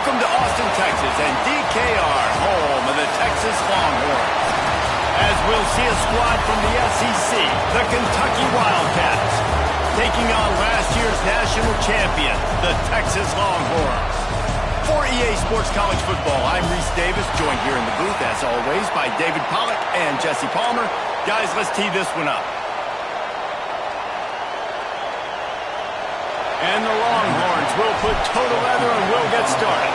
Welcome to Austin, Texas, and DKR, home of the Texas Longhorns. As we'll see a squad from the SEC, the Kentucky Wildcats, taking on last year's national champion, the Texas Longhorns. For EA Sports College Football, I'm Reese Davis, joined here in the booth, as always, by David Pollack and Jesse Palmer. Guys, let's tee this one up. And the Longhorns will put total leather and will get started.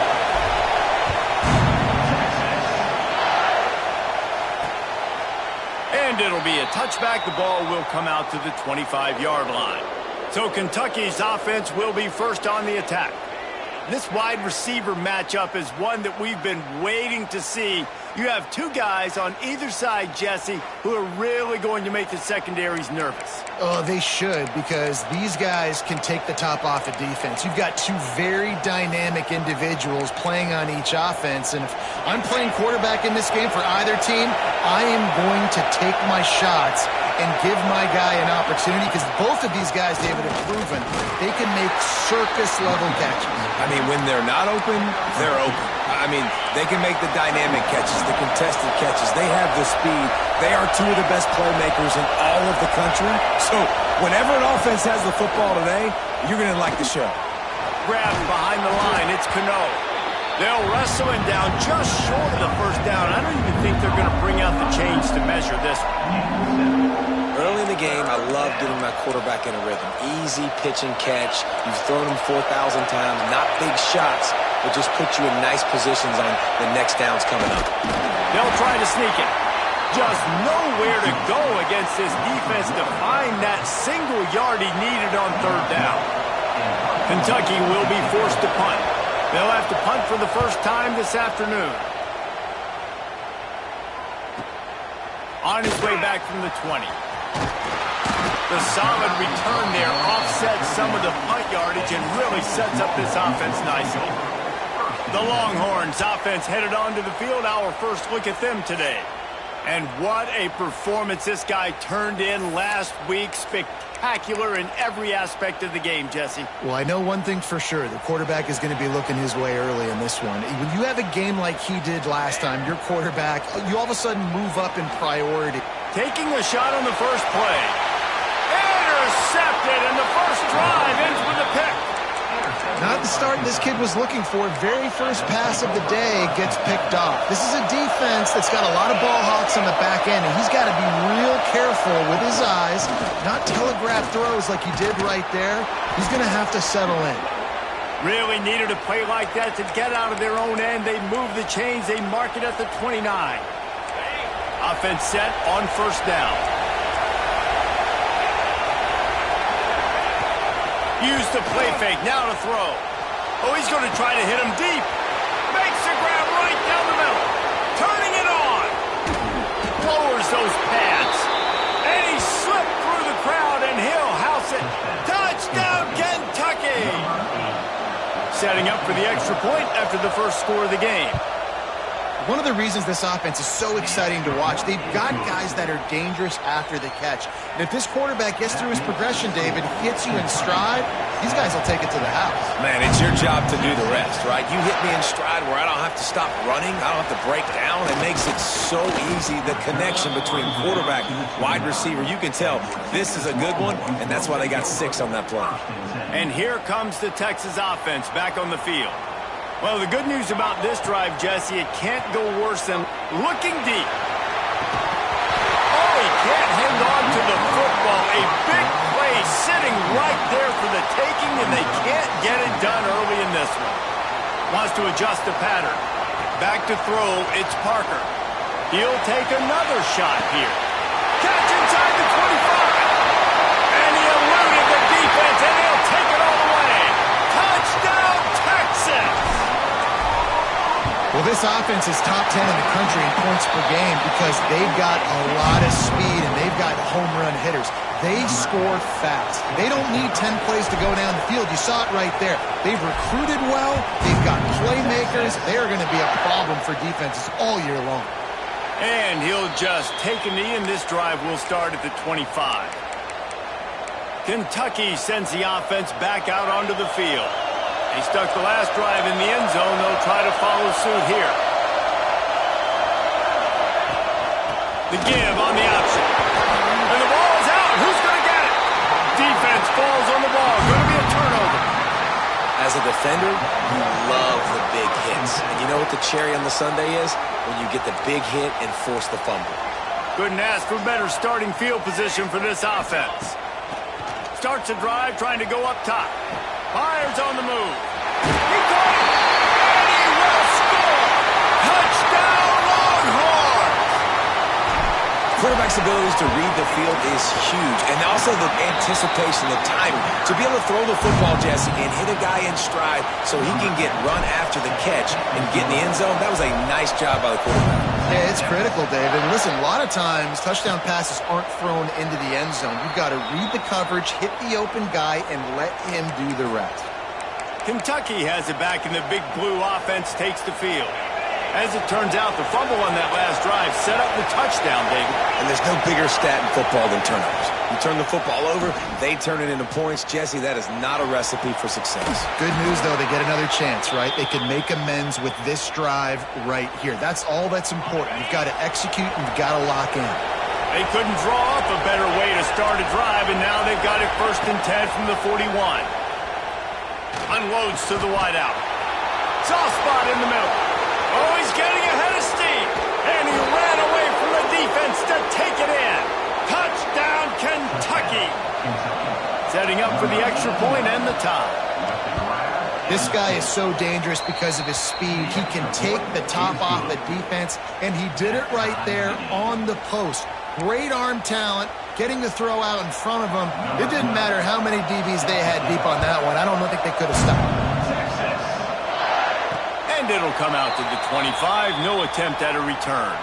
And it'll be a touchback. The ball will come out to the 25-yard line. So Kentucky's offense will be first on the attack. This wide receiver matchup is one that we've been waiting to see. You have two guys on either side, Jesse, who are really going to make the secondaries nervous. Oh, they should, because these guys can take the top off of defense. You've got two very dynamic individuals playing on each offense, and if I'm playing quarterback in this game for either team, I am going to take my shots and give my guy an opportunity, because both of these guys, David, have proven they can make circus-level catches. I mean, when they're not open, they're open. I mean, they can make the dynamic catches, the contested catches. They have the speed. They are two of the best playmakers in all of the country. So whenever an offense has the football today, you're going to like the show. Grab behind the line. It's Cano. They'll wrestle him down just short of the first down. I don't even think they're going to bring out the chains to measure this one. Early in the game, I love getting my quarterback in a rhythm. Easy pitch and catch. You've thrown him 4,000 times. Not big shots, but just put you in nice positions on the next downs coming up. They'll try to sneak it. Just nowhere to go against this defense to find that single yard he needed on third down. Kentucky will be forced to punt. They'll have to punt for the first time this afternoon. On his way back from the 20. The solid return there offsets some of the punt yardage and really sets up this offense nicely. The Longhorns offense headed onto the field. Our first look at them today. And what a performance this guy turned in last week. Spectacular in every aspect of the game, Jesse. Well, I know one thing for sure. The quarterback is going to be looking his way early in this one. When you have a game like he did last time, your quarterback, you all of a sudden move up in priority. Taking a shot on the first play. Intercepted, and the first drive ends with a pick. Not the start this kid was looking for. Very first pass of the day gets picked off. This is a defense that's got a lot of ball hawks on the back end, and he's got to be real careful with his eyes, not telegraph throws like he did right there. He's going to have to settle in. Really needed a play like that to get out of their own end. They move the chains. They mark it at the 29. Offense set on first down. Use the play fake, now to throw. Oh, he's going to try to hit him deep. Makes a grab right down the middle. Turning it on. Lowers those pads. And he slipped through the crowd, and he'll house it. Touchdown, Kentucky! Setting up for the extra point after the first score of the game. One of the reasons this offense is so exciting to watch, they've got guys that are dangerous after the catch. And if this quarterback gets through his progression, David, hits you in stride, these guys will take it to the house. Man, it's your job to do the rest, right? You hit me in stride where I don't have to stop running. I don't have to break down. It makes it so easy, the connection between quarterback, wide receiver. You can tell this is a good one, and that's why they got 6 on that play. And here comes the Texas offense back on the field. Well, the good news about this drive, Jesse, it can't go worse than looking deep. Oh, he can't hang on to the football. A big play sitting right there for the taking, and they can't get it done early in this one. Wants to adjust the pattern. Back to throw, it's Parker. He'll take another shot here. Catch inside the 25. And he eluded the defense, and he'll take it all the way. Touchdown, Texas! Well, this offense is top 10 in the country in points per game because they've got a lot of speed and they've got home run hitters. They score fast. They don't need 10 plays to go down the field. You saw it right there. They've recruited well. They've got playmakers. They are going to be a problem for defenses all year long. And he'll just take a knee, and this drive will start at the 25. Kentucky sends the offense back out onto the field. They stuck the last drive in the end zone. They'll try to follow suit here. The give on the option. And the ball is out. Who's going to get it? Defense falls on the ball. Going to be a turnover. As a defender, you love the big hits. And you know what the cherry on the sundae is? When you get the big hit and force the fumble. Couldn't ask for better starting field position for this offense. Starts a drive trying to go up top. Fires on the move. He caught it! And he will score! Touchdown Longhorns! Quarterback's abilities to read the field is huge, and also the anticipation, the timing. To be able to throw the football, Jesse, and hit a guy in stride so he can get run after the catch and get in the end zone, that was a nice job by the quarterback. Yeah, it's critical, David. Listen, a lot of times touchdown passes aren't thrown into the end zone. You've got to read the coverage, hit the open guy, and let him do the rest. Kentucky has it back, and the big blue offense takes the field. As it turns out, the fumble on that last drive set up the touchdown, David. And there's no bigger stat in football than turnovers. You turn the football over, they turn it into points. Jesse, that is not a recipe for success. Good news, though, they get another chance, right? They can make amends with this drive right here. That's all that's important. You've got to execute and you've got to lock in. They couldn't draw up a better way to start a drive, and now they've got it 1st and 10 from the 41. Unloads to the wideout. Soft spot in the middle. Oh, he's getting ahead of steam. And he ran away from the defense to take it in. Touchdown, Kentucky. Setting up for the extra point and the tie. This guy is so dangerous because of his speed. He can take the top off the defense, and he did it right there on the post. Great arm talent, getting the throw out in front of him. It didn't matter how many DBs they had deep on that one. I don't think they could have stopped. And it'll come out to the 25. No attempt at a return.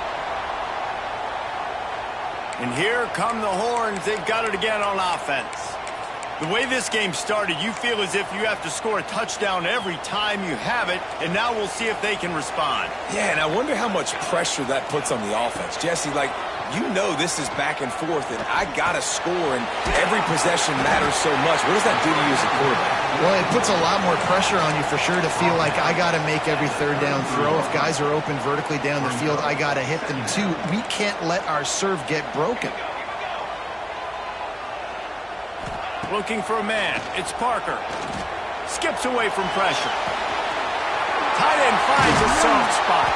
And here come the Horns. They've got it again on offense. The way this game started, you feel as if you have to score a touchdown every time you have it, and now we'll see if they can respond. Yeah, and I wonder how much pressure that puts on the offense. Jesse, like, you know this is back and forth, and I got to score, and every possession matters so much. What does that do to you as a quarterback? Well, it puts a lot more pressure on you for sure to feel like I got to make every third down throw. If guys are open vertically down the field, I got to hit them too. We can't let our serve get broken. Looking for a man. It's Parker. Skips away from pressure. Tight end finds a soft spot.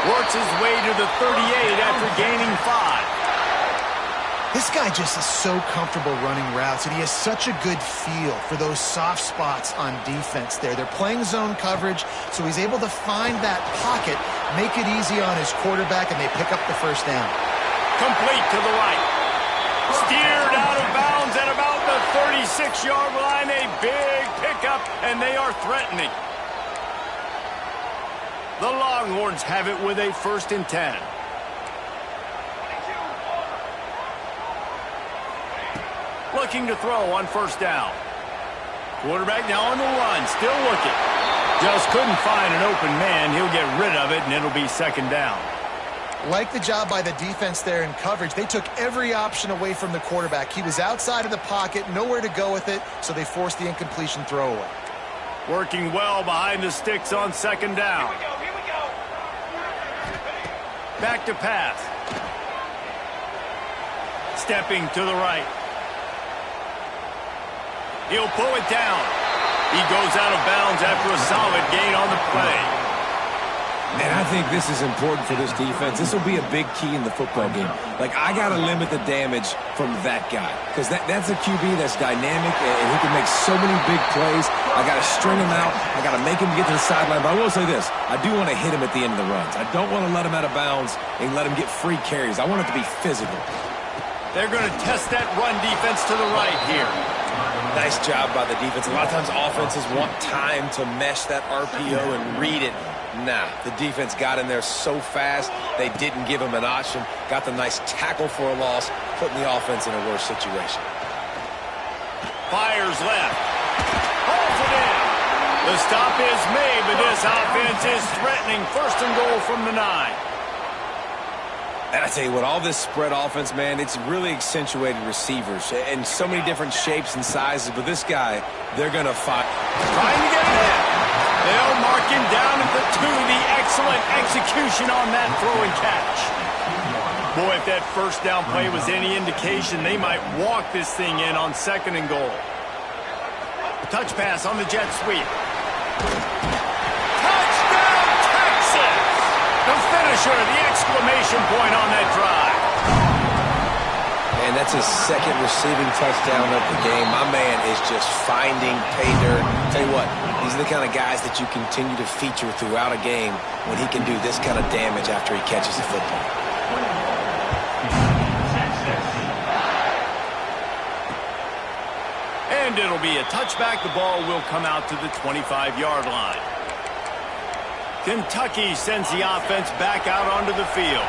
Works his way to the 38 after gaining 5. This guy just is so comfortable running routes, and he has such a good feel for those soft spots on defense there. They're playing zone coverage, so he's able to find that pocket, make it easy on his quarterback, and they pick up the first down. Complete to the right. Steered out of bounds at about the 36-yard line. A big pickup, and they are threatening. The Longhorns have it with a 1st and 10. Looking to throw on 1st down. Quarterback now on the run, still looking. Just couldn't find an open man. He'll get rid of it, and it'll be 2nd down. Like the job by the defense there in coverage. They took every option away from the quarterback. He was outside of the pocket, nowhere to go with it, so they forced the incompletion throwaway. Working well behind the sticks on 2nd down. Here we go. Back to pass. Stepping to the right. He'll pull it down. He goes out of bounds after a solid gain on the play. And I think this is important for this defense. This will be a big key in the football game. Like, I got to limit the damage from that guy. Because that's a QB that's dynamic, and he can make so many big plays. I got to string him out. I got to make him get to the sideline. But I will say this. I do want to hit him at the end of the runs. I don't want to let him out of bounds and let him get free carries. I want it to be physical. They're going to test that run defense to the right here. Nice job by the defense. A lot of times offenses want time to mesh that RPO and read it. Nah, the defense got in there so fast, they didn't give him an option. Got the nice tackle for a loss, putting the offense in a worse situation. Fires left. Holds it in. The stop is made, but this offense is threatening. 1st and goal from the 9. And I tell you what, all this spread offense, man, it's really accentuated receivers and so many different shapes and sizes. But this guy, they're going to fight. Trying to get it in. They'll mark him down at the 2. The excellent execution on that throw and catch. Boy, if that first down play was any indication, they might walk this thing in on 2nd and goal. Touch pass on the jet sweep. Touchdown, Texas! The finisher, the exclamation point on that drive. And that's his 2nd receiving touchdown of the game. My man is just finding pay dirt. Tell you what, these are the kind of guys that you continue to feature throughout a game when he can do this kind of damage after he catches the football. And it'll be a touchback. The ball will come out to the 25-yard line. Kentucky sends the offense back out onto the field.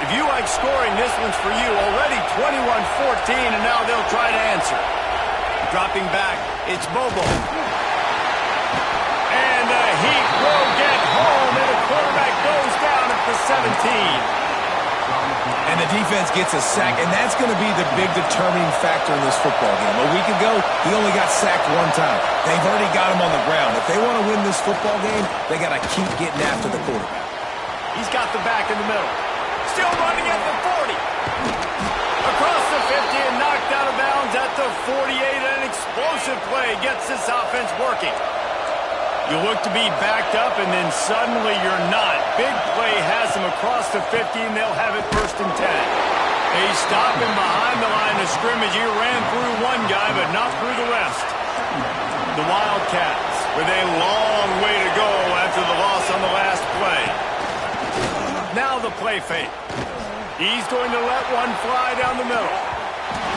If you like scoring, this one's for you. Already 21-14, and now they'll try to answer. Dropping back, it's Bobo. And the Heat will get home, and the quarterback goes down at the 17. And the defense gets a sack, and that's going to be the big determining factor in this football game. A week ago, he only got sacked 1 time. They've already got him on the ground. If they want to win this football game, they got to keep getting after the quarterback. He's got the back in the middle. Still running at the 40. Across the 50 and knocked out of bounds at the 48. An explosive play gets this offense working. You look to be backed up, and then suddenly you're not. Big play has him across the 50, and they'll have it 1st and 10. They stop him behind the line of scrimmage. He ran through one guy, but not through the rest. The Wildcats with a long way to go after the loss on the last play. Now the play fake. He's going to let one fly down the middle.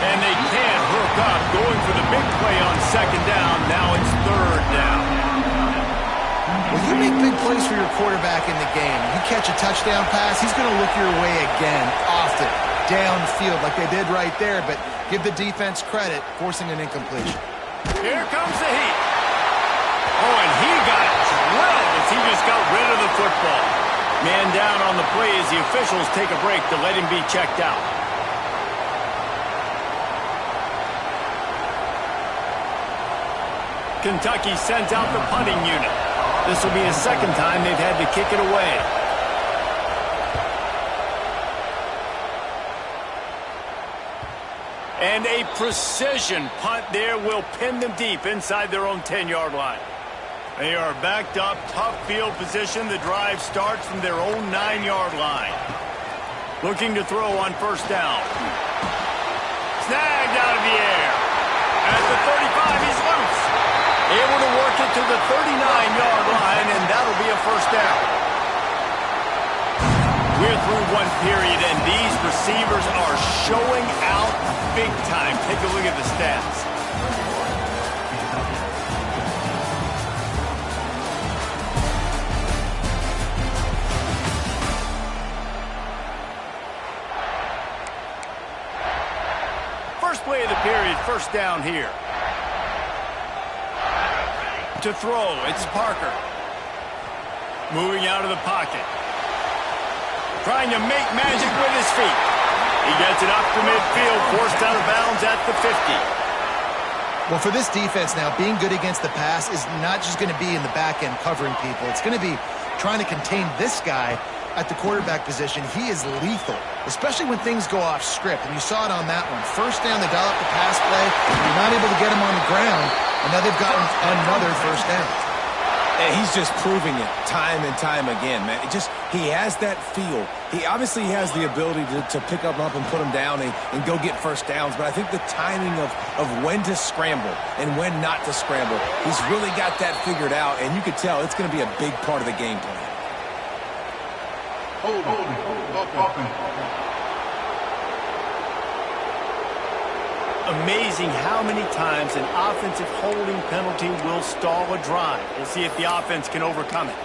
And they can't hook up, going for the big play on 2nd down. Now it's 3rd down. When you make big plays for your quarterback in the game, you catch a touchdown pass, he's going to look your way again, often, downfield like they did right there, but give the defense credit, forcing an incompletion. Here comes the Heat. Oh, and he got drilled as he just got rid of the football. Man down on the play as the officials take a break to let him be checked out. Kentucky sends out the punting unit. This will be the 2nd time they've had to kick it away. And a precision punt there will pin them deep inside their own 10-yard line. They are backed up, tough field position. The drive starts from their own 9-yard line. Looking to throw on 1st down. Snagged out of the air. At the 35, he's loose. Able to work it to the 39-yard line, and that'll be a 1st down. We're through one period, and these receivers are showing out big time. Take a look at the stats. First play of the period, 1st down here. To throw, it's Parker. Moving out of the pocket. Trying to make magic with his feet. He gets it up to midfield, forced out of bounds at the 50. Well, for this defense now, being good against the pass is not just going to be in the back end covering people. It's going to be trying to contain this guy at the quarterback position. He is lethal, especially when things go off script. And you saw it on that one. 1st down, they dial up the pass play. You're not able to get him on the ground. And now they've gotten another 1st down. And he's just proving it time and time again, man. He has that feel. He obviously has the ability to pick up and put him down and go get 1st downs. But I think the timing of when to scramble and when not to scramble, he's really got that figured out. And you could tell it's going to be a big part of the game plan. Amazing how many times an offensive holding penalty will stall a drive. We'll see if the offense can overcome it.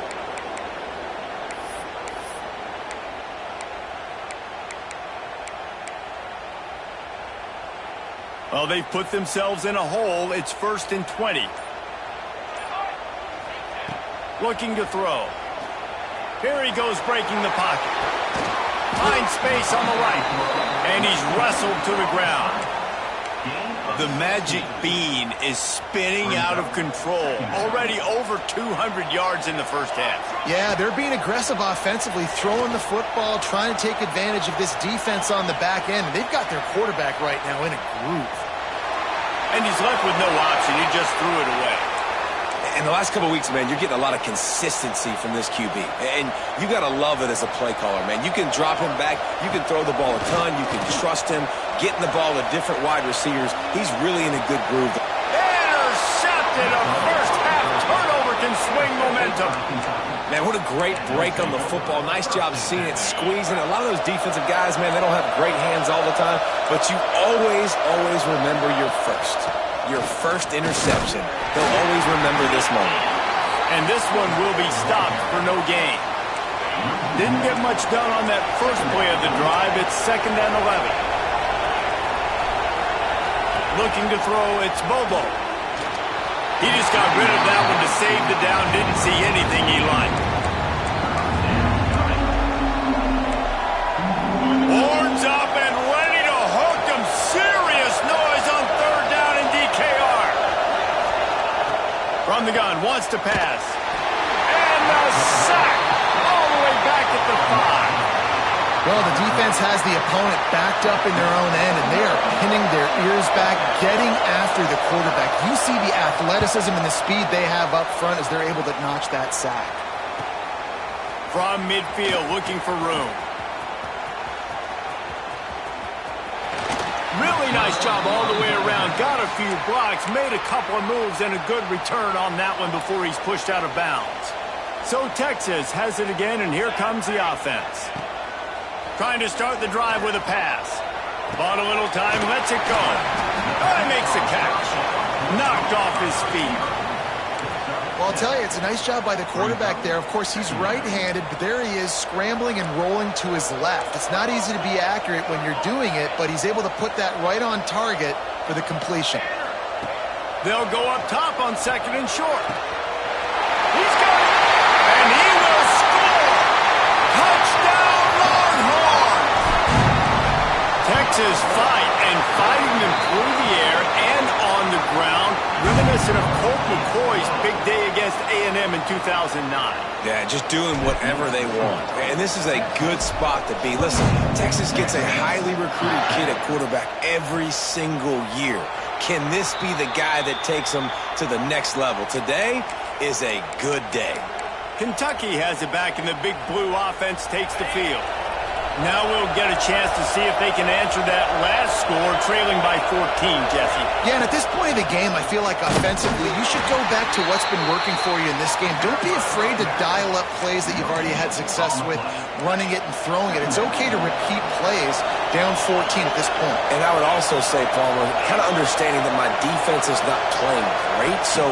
Well, they've put themselves in a hole. It's 1st and 20. Looking to throw. Here he goes, breaking the pocket. finds space on the right. And he's wrestled to the ground. The magic bean is spinning out of control. Already over 200 yards in the first half. Yeah, they're being aggressive offensively, throwing the football, trying to take advantage of this defense on the back end. They've got their quarterback right now in a groove. And he's left with no option. He just threw it away. In the last couple of weeks, man, you're getting a lot of consistency from this QB. And you got to love it as a play caller, man. You can drop him back. You can throw the ball a ton. You can trust him. Getting the ball to different wide receivers. He's really in a good groove. Intercepted. A first-half turnover can swing momentum. Man, what a great break on the football. Nice job seeing it squeezing. A lot of those defensive guys, man, they don't have great hands all the time. But you always remember your first interception. He'll always remember this moment. And this one will be stopped for no gain. Didn't get much done on that first play of the drive. It's 2nd and 11. Looking to throw, it's Bobo. He just got rid of that one to save the down. Didn't see anything he liked. Horns up and ready to hook him. Serious noise on 3rd down in DKR. From the gun, wants to pass. And the sack. All the way back at the 5. Well, the defense has the opponent backed up in their own end, and they are pinning their ears back, getting after the quarterback. You see the athleticism and the speed they have up front as they're able to notch that sack. From midfield, looking for room. Really nice job all the way around. Got a few blocks, made a couple of moves, and a good return on that one before he's pushed out of bounds. So Texas has it again, and here comes the offense. Trying to start the drive with a pass. Bought a little time, lets it go. Oh, he makes the catch. Knocked off his feet. Well, I'll tell you, it's a nice job by the quarterback there. Of course, he's right-handed, but there he is scrambling and rolling to his left. It's not easy to be accurate when you're doing it, but he's able to put that right on target for the completion. They'll go up top on 2nd and short. He's got it. And he will score. Touchdown, Longhorns. Texas fighting them through the air and on the ground. Reminiscent of Colt McCoy's big day against A&M in 2009. Yeah, just doing whatever they want. And this is a good spot to be. Listen, Texas gets a highly recruited kid at quarterback every single year. Can this be the guy that takes them to the next level? Today is a good day. Kentucky has it back, and the big blue offense takes the field. Now we'll get a chance to see if they can answer that last score, trailing by 14, Jesse. Yeah, and at this point of the game, I feel like offensively, you should go back to what's been working for you in this game. Don't be afraid to dial up plays that you've already had success with, running it and throwing it. It's okay to repeat plays down 14 at this point. And I would also say, Palmer, kind of understanding that my defense is not playing great, so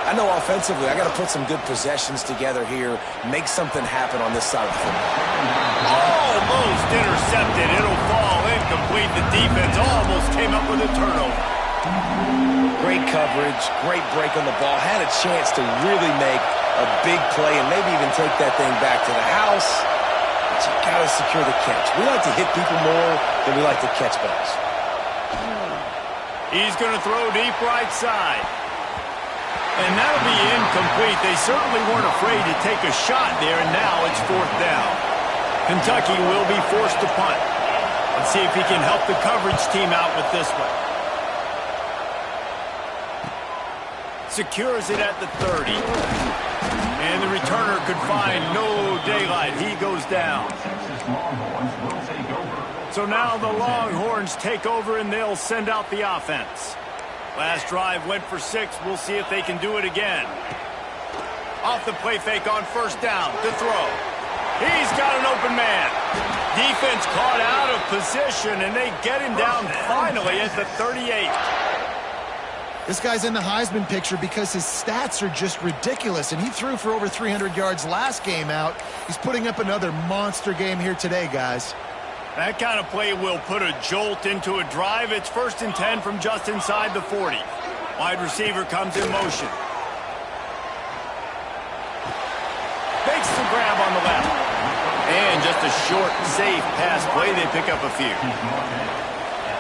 I know offensively I got to put some good possessions together here, make something happen on this side of the football. Almost intercepted. It'll fall incomplete. The defense almost came up with a turnover. Great coverage, great break on the ball. Had a chance to really make a big play and maybe even take that thing back to the house. But you got to secure the catch. We like to hit people more than we like to catch balls. He's going to throw deep right side. And that'll be incomplete. They certainly weren't afraid to take a shot there, and now it's 4th down. Kentucky will be forced to punt. Let's see if he can help the coverage team out with this one. Secures it at the 30. And the returner could find no daylight. He goes down. So now the Longhorns take over, and they'll send out the offense. Last drive went for 6. We'll see if they can do it again. Off the play fake on 1st down. To throw. He's got an open man. Defense caught out of position, and they get him down finally at the 38. This guy's in the Heisman picture because his stats are just ridiculous, and he threw for over 300 yards last game out. He's putting up another monster game here today, guys. That kind of play will put a jolt into a drive. It's 1st and 10 from just inside the 40. Wide receiver comes in motion. Fakes the grab on the left. And just a short, safe pass play. They pick up a few.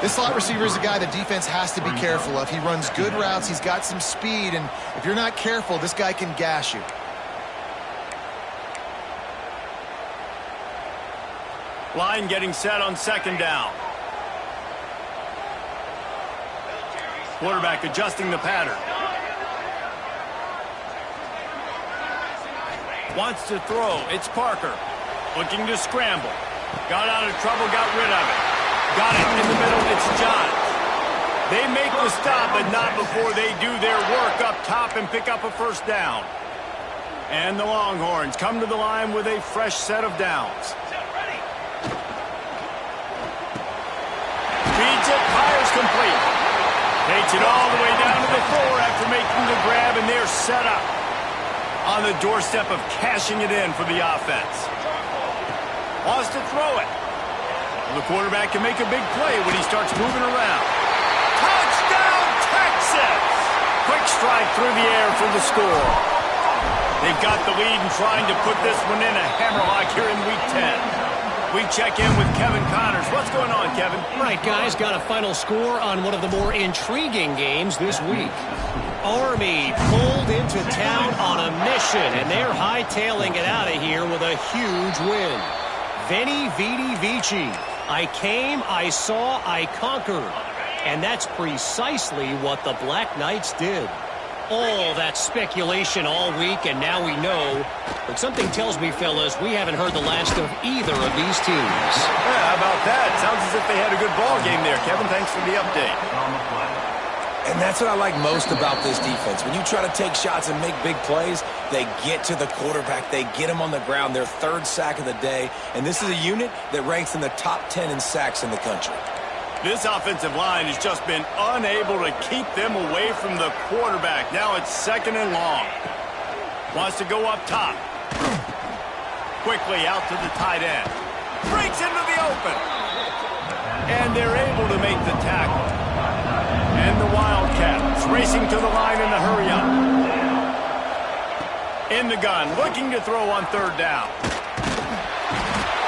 This slot receiver is a guy the defense has to be careful of. He runs good routes. He's got some speed. And if you're not careful, this guy can gash you. Line getting set on second down. Quarterback adjusting the pattern. Wants to throw. It's Parker. Looking to scramble. Got out of trouble, got rid of it. Got it in the middle. It's Johns. They make the stop, but not before they do their work up top and pick up a first down. And the Longhorns come to the line with a fresh set of downs. Feeds it, fires complete. Takes it all the way down to the 4 after making the grab, and they're set up on the doorstep of cashing it in for the offense. Wants to throw it. The quarterback can make a big play when he starts moving around. Touchdown, Texas! Quick strike through the air for the score. They've got the lead and trying to put this one in a hammerlock here in Week 10. We check in with Kevin Connors. What's going on, Kevin? Right, guys, got a final score on one of the more intriguing games this week. Army pulled into town on a mission, and they're hightailing it out of here with a huge win. Veni, Vidi, Vici. I came, I saw, I conquered. And that's precisely what the Black Knights did. All that speculation all week, and now we know. But something tells me, fellas, we haven't heard the last of either of these teams. Yeah, how about that? Sounds as if they had a good ball game there, Kevin. Thanks for the update. And that's what I like most about this defense. When you try to take shots and make big plays, they get to the quarterback. They get him on the ground. Their third sack of the day. And this is a unit that ranks in the top 10 in sacks in the country. This offensive line has just been unable to keep them away from the quarterback. Now it's second and long. Wants to go up top. Quickly out to the tight end. Breaks into the open. And they're able to make the tackle. And the Wildcats racing to the line in the hurry up. In the gun, looking to throw on third down.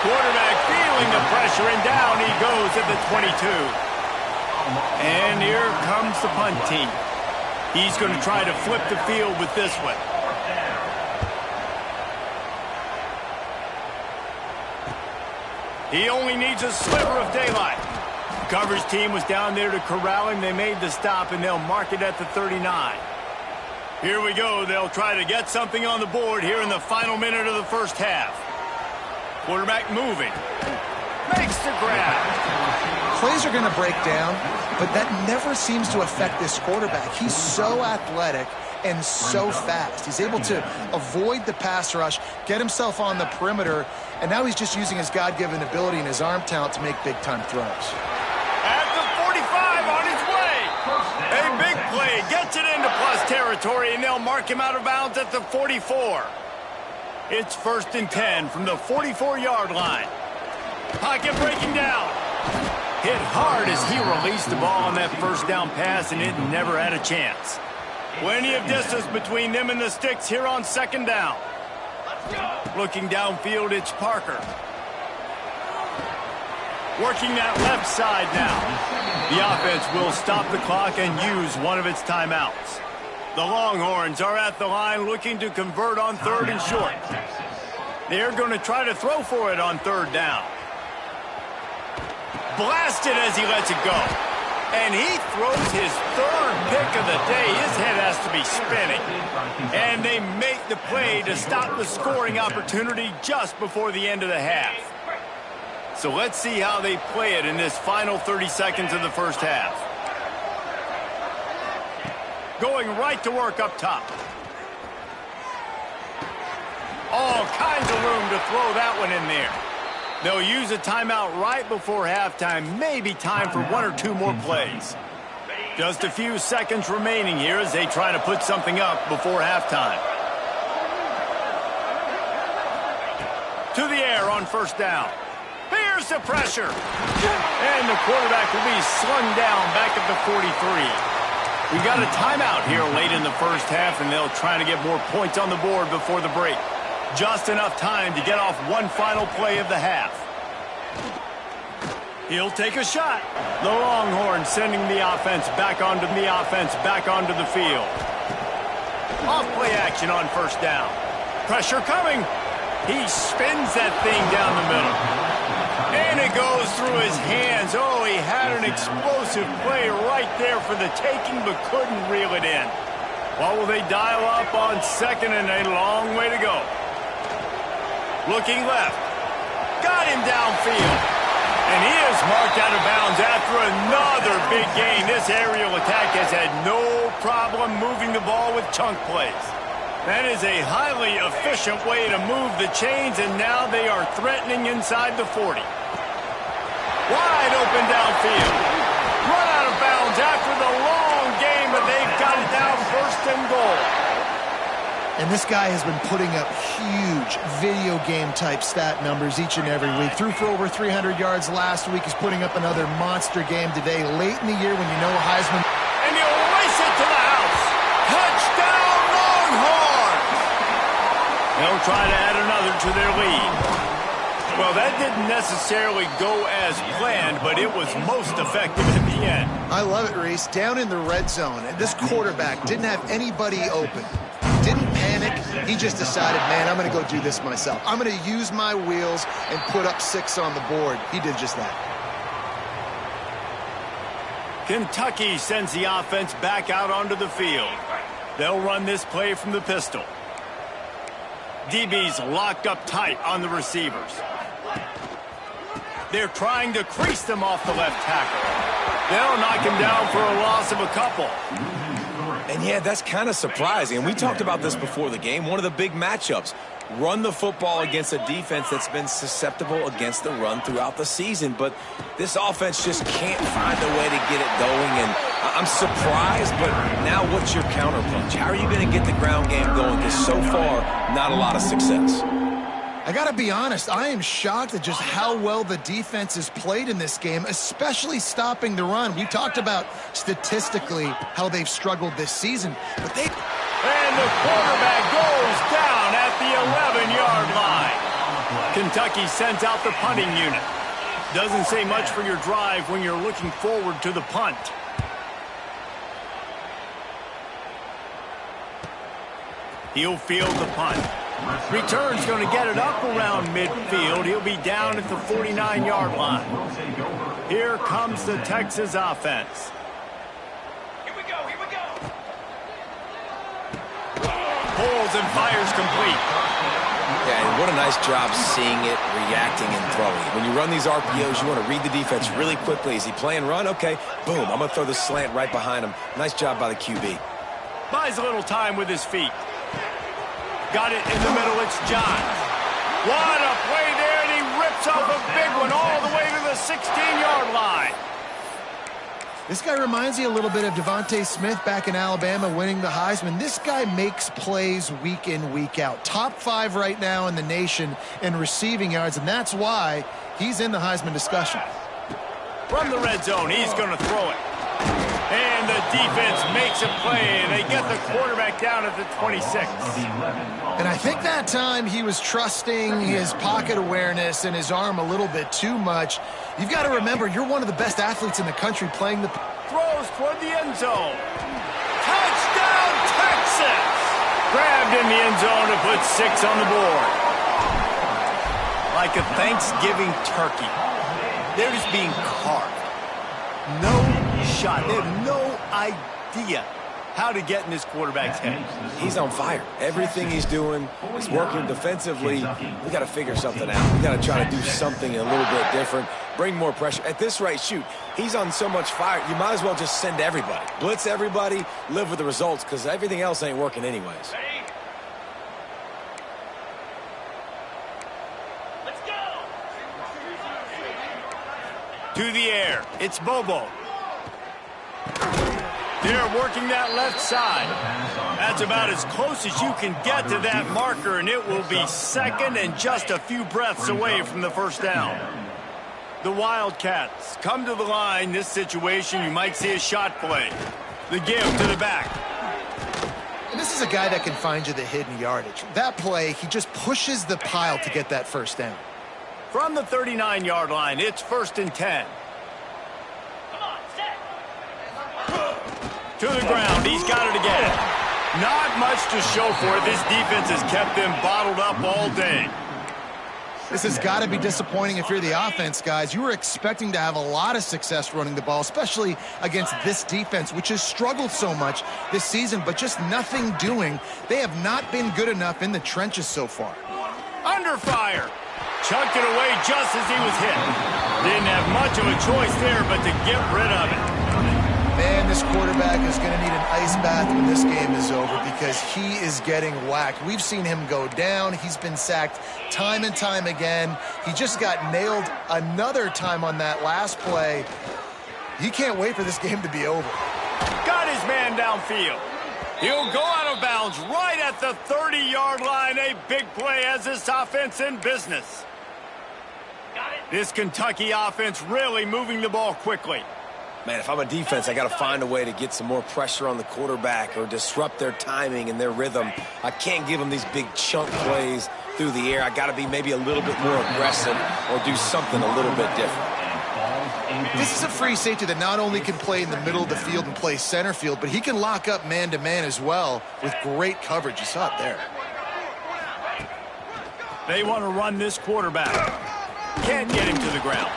Quarterback feeling the pressure, and down he goes at the 22. And here comes the punt team. He's going to try to flip the field with this one. He only needs a sliver of daylight. Coverage team was down there to corral him. They made the stop, and they'll mark it at the 39. Here we go. They'll try to get something on the board here in the final minute of the first half. Quarterback moving. Makes the grab. Plays are going to break down, but that never seems to affect this quarterback. He's so athletic and so fast. He's able to avoid the pass rush, get himself on the perimeter, and now he's just using his God-given ability and his arm talent to make big-time throws. At the 45 on his way. A big play. Gets it into plus territory, and they'll mark him out of bounds at the 44. It's 1st and 10 from the 44-yard line. Pocket breaking down. Hit hard as he released the ball on that first down pass, and it never had a chance. Plenty of distance between them and the sticks here on second down. Looking downfield, it's Parker. Working that left side now. The offense will stop the clock and use one of its timeouts. The Longhorns are at the line looking to convert on third and short. They're going to try to throw for it on third down. Blasted as he lets it go. And he throws his third pick of the day. His head has to be spinning. And they make the play to stop the scoring opportunity just before the end of the half. So let's see how they play it in this final 30 seconds of the first half. Going right to work up top. All kinds of room to throw that one in there. They'll use a timeout right before halftime. Maybe time for one or two more plays. Just a few seconds remaining here as they try to put something up before halftime. To the air on first down. Here's the pressure. And the quarterback will be slung down back at the 43. We got a timeout here late in the first half, and they'll try to get more points on the board before the break. Just enough time to get off one final play of the half. He'll take a shot. The Longhorns sending the offense back onto the field. Off play action on first down. Pressure coming. He spins that thing down the middle. And it goes through his hands. Oh, he had an explosive play right there for the taking, but couldn't reel it in. What will they dial up on second and a long way to go? Looking left. Got him downfield. And he is marked out of bounds after another big gain. This aerial attack has had no problem moving the ball with chunk plays. That is a highly efficient way to move the chains, and now they are threatening inside the 40. Wide open downfield. Run out of bounds after the long game, but they've got it now first and goal. And this guy has been putting up huge video game type stat numbers each and every week. Threw for over 300 yards last week. He's putting up another monster game today, late in the year when you know Heisman. And he'll race it to the house. Touchdown Longhorns! They'll try to add another to their lead. Well, that didn't necessarily go as planned, but it was most effective in the end. I love it, Reese. Down in the red zone, and this quarterback didn't have anybody open. Didn't panic. He just decided, man, I'm going to go do this myself. I'm going to use my wheels and put up 6 on the board. He did just that. Kentucky sends the offense back out onto the field. They'll run this play from the pistol. DB's locked up tight on the receivers. They're trying to crease them off the left tackle. They'll knock him down for a loss of a couple. And yeah, that's kind of surprising. And we talked about this before the game. One of the big matchups. Run the football against a defense that's been susceptible against the run throughout the season. But this offense just can't find a way to get it going. And I'm surprised, but now what's your counterpunch? How are you going to get the ground game going? Because so far, not a lot of success. I got to be honest, I am shocked at just how well the defense has played in this game, especially stopping the run. We talked about statistically how they've struggled this season, but they... And the quarterback goes down at the 11-yard line. Kentucky sends out the punting unit. Doesn't say much for your drive when you're looking forward to the punt. He'll field the punt. Return's going to get it up around midfield. He'll be down at the 49-yard line. Here comes the Texas offense. Here we go, here we go. Pulls and fires complete. Yeah, and what a nice job seeing it, reacting, and throwing. When you run these RPOs, you want to read the defense really quickly. Is he playing run? Okay, boom, I'm going to throw the slant right behind him. Nice job by the QB. Buys a little time with his feet. Got it in the middle, it's John. What a play there, and he rips off a big one all the way to the 16-yard line. This guy reminds you a little bit of Devontae Smith back in Alabama winning the Heisman. This guy makes plays week in, week out. Top 5 right now in the nation in receiving yards, and that's why he's in the Heisman discussion. From the red zone, he's going to throw it. And the defense makes a play, and they get the quarterback down at the 26. And I think that time he was trusting his pocket awareness and his arm a little bit too much. You've got to remember, you're one of the best athletes in the country playing the... Throws toward the end zone. Touchdown, Texas! Grabbed in the end zone to put 6 on the board. Like a Thanksgiving turkey. They're just being carved. No shot. They have no idea how to get in this quarterback's head. He's on fire. Everything he's doing is working defensively. We got to figure something out. We got to try to do something a little bit different. Bring more pressure. At this rate, shoot, he's on so much fire, you might as well just send everybody. Blitz everybody, live with the results, because everything else ain't working anyways. Let's go. To the air. It's Bobo. They're working that left side. That's about as close as you can get to that marker, and it will be second and just a few breaths away from the first down. The Wildcats come to the line. This situation, you might see a shot play. The give to the back. And this is is a guy that can find you the hidden yardage. That play, he just pushes the pile to get that first down. From the 39-yard line, it's 1st and 10. Come on, set. To the ground, he's got it again. Not much to show for it. This defense has kept them bottled up all day. This has got to be disappointing if you're the offense, guys. You were expecting to have a lot of success running the ball, especially against this defense, which has struggled so much this season, but just nothing doing. They have not been good enough in the trenches so far. Under fire. Chucked it away just as he was hit. Didn't have much of a choice there but to get rid of it. Man, this quarterback is going to need an ice bath when this game is over because he is getting whacked. We've seen him go down. He's been sacked time and time again. He just got nailed another time on that last play. He can't wait for this game to be over. Got his man downfield. He'll go out of bounds right at the 30-yard line. A big play as this offense in business. Got it. This Kentucky offense really moving the ball quickly. Man, if I'm a defense, I got to find a way to get some more pressure on the quarterback or disrupt their timing and their rhythm. I can't give them these big chunk plays through the air. I got to be maybe a little bit more aggressive or do something a little bit different. This is a free safety that not only can play in the middle of the field and play center field, but he can lock up man-to-man as well with great coverage. You saw it there. They want to run this quarterback. Can't get him to the ground.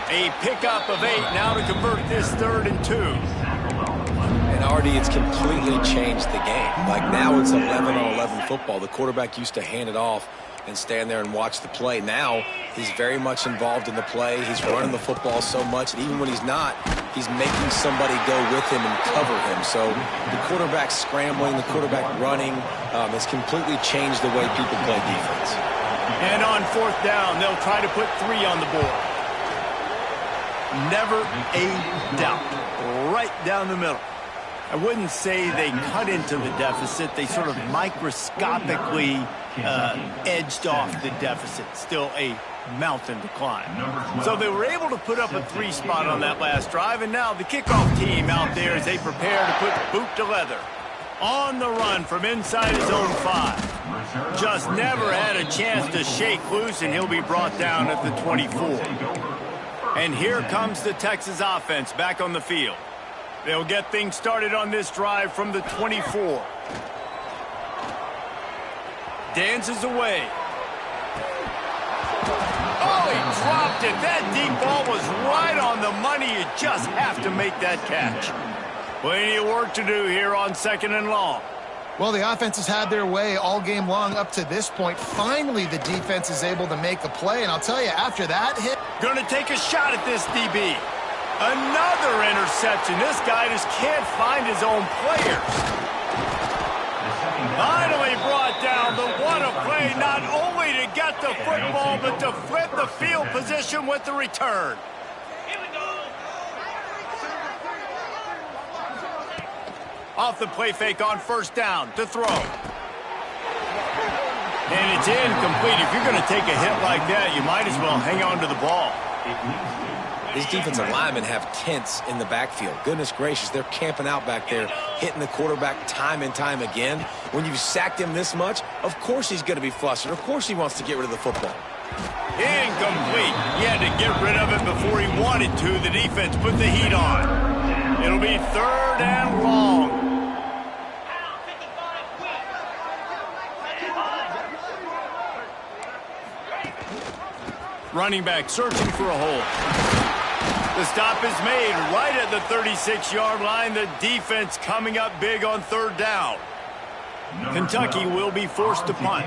A pickup of 8 now to convert this 3rd and 2. And Artie, it's completely changed the game. Like now it's 11-on-11 football. The quarterback used to hand it off and stand there and watch the play. Now he's very much involved in the play. He's running the football so much, and even when he's not, he's making somebody go with him and cover him. So the quarterback scrambling, the quarterback running has completely changed the way people play defense. And on 4th down, they'll try to put 3 on the board. Never a doubt. Right down the middle. I wouldn't say they cut into the deficit. They sort of microscopically edged off the deficit. Still a mountain to climb. So they were able to put up a 3 spot on that last drive, and now the kickoff team out there as they prepare to put boot to leather. On the run from inside his own 5. Just never had a chance to shake loose, and he'll be brought down at the 24. And here comes the Texas offense back on the field. They'll get things started on this drive from the 24. Dances away. Oh, he dropped it. That deep ball was right on the money. You just have to make that catch. Plenty of work to do here on 2nd and long. Well, the offense has had their way all game long up to this point. Finally, the defense is able to make a play, and I'll tell you, after that hit... Going to take a shot at this DB. Another interception. This guy just can't find his own players. Finally brought down, but what a play, not only to get the football, but to flip the field position with the return. Here we go. Off the play fake on 1st down to throw. And it's incomplete. If you're going to take a hit like that, you might as well hang on to the ball. These defensive linemen have tents in the backfield. Goodness gracious, they're camping out back there, hitting the quarterback time and time again. When you've sacked him this much, of course he's going to be flustered. Of course he wants to get rid of the football. Incomplete. He had to get rid of it before he wanted to. The defense put the heat on. It'll be 3rd and long. Running back searching for a hole. The stop is made right at the 36-yard line. The defense coming up big on 3rd down. Kentucky will be forced to punt.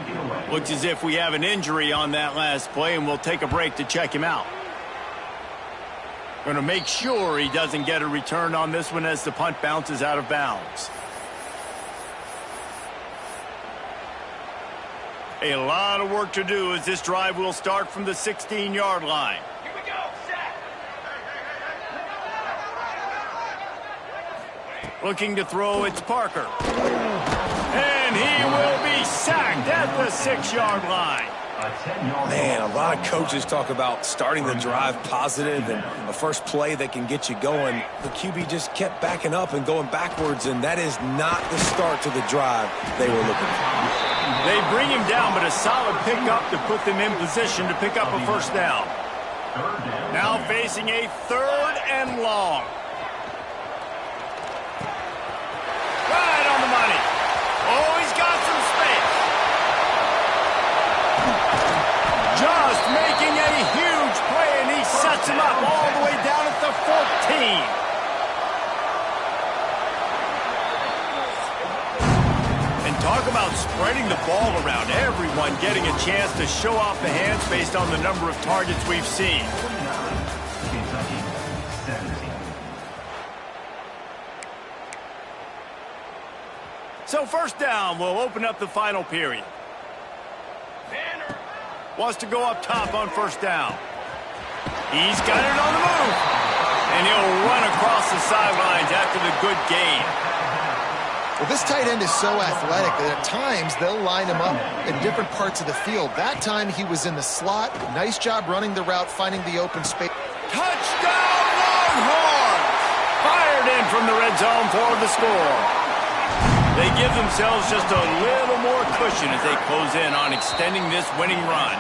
Looks as if we have an injury on that last play, and we'll take a break to check him out. Going to make sure he doesn't get a return on this one as the punt bounces out of bounds. A lot of work to do as this drive will start from the 16-yard line. Here we go. Set. Looking to throw, it's Parker. And he will be sacked at the 6-yard line. Man, a lot of coaches talk about starting the drive positive and a first play that can get you going. The QB just kept backing up and going backwards, and that is not the start to the drive they were looking for. They bring him down, but a solid pickup to put them in position to pick up a first down. Now facing a 3rd and long. Right on the money. Oh, he's got some space. Just making a huge play, and he sets him up all the way down at the 14. Talk about spreading the ball around. Everyone getting a chance to show off the hands based on the number of targets we've seen. So first down will open up the final period. Wants to go up top on first down. He's got it on the move. And he'll run across the sidelines after the good gain. Well, this tight end is so athletic that at times they'll line him up in different parts of the field. That time he was in the slot. Nice job running the route, finding the open space. Touchdown, Longhorns! Fired in from the red zone for the score. They give themselves just a little more cushion as they close in on extending this winning run.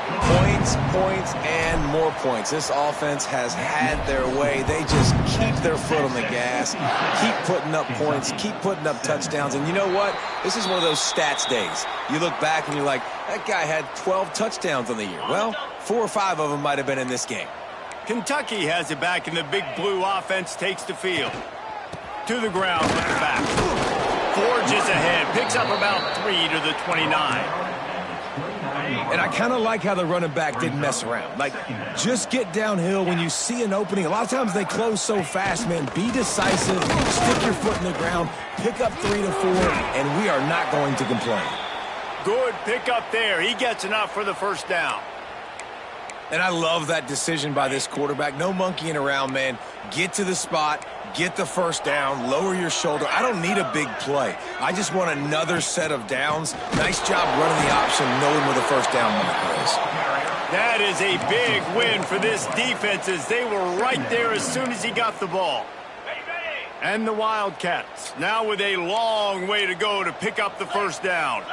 Points, points, and more points. This offense has had their way. They just keep their foot on the gas, keep putting up points, keep putting up touchdowns. And you know what? This is one of those stats days. You look back and you're like, that guy had 12 touchdowns on the year. Well, 4 or 5 of them might have been in this game. Kentucky has it back, and the big blue offense takes the field. To the ground with the back. Forges ahead, picks up about 3 to the 29. And I kind of like how the running back didn't mess around. Like, just get downhill when you see an opening. A lot of times they close so fast, man. Be decisive, stick your foot in the ground, pick up 3 to 4, and we are not going to complain. Good pick up there. He gets enough for the first down. And I love that decision by this quarterback. No monkeying around, man. Get to the spot, get the first down, lower your shoulder. I don't need a big play. I just want another set of downs. Nice job running the option, knowing where the first down marker is. That is a big win for this defense, as they were right there as soon as he got the ball. And the Wildcats now with a long way to go to pick up the first down.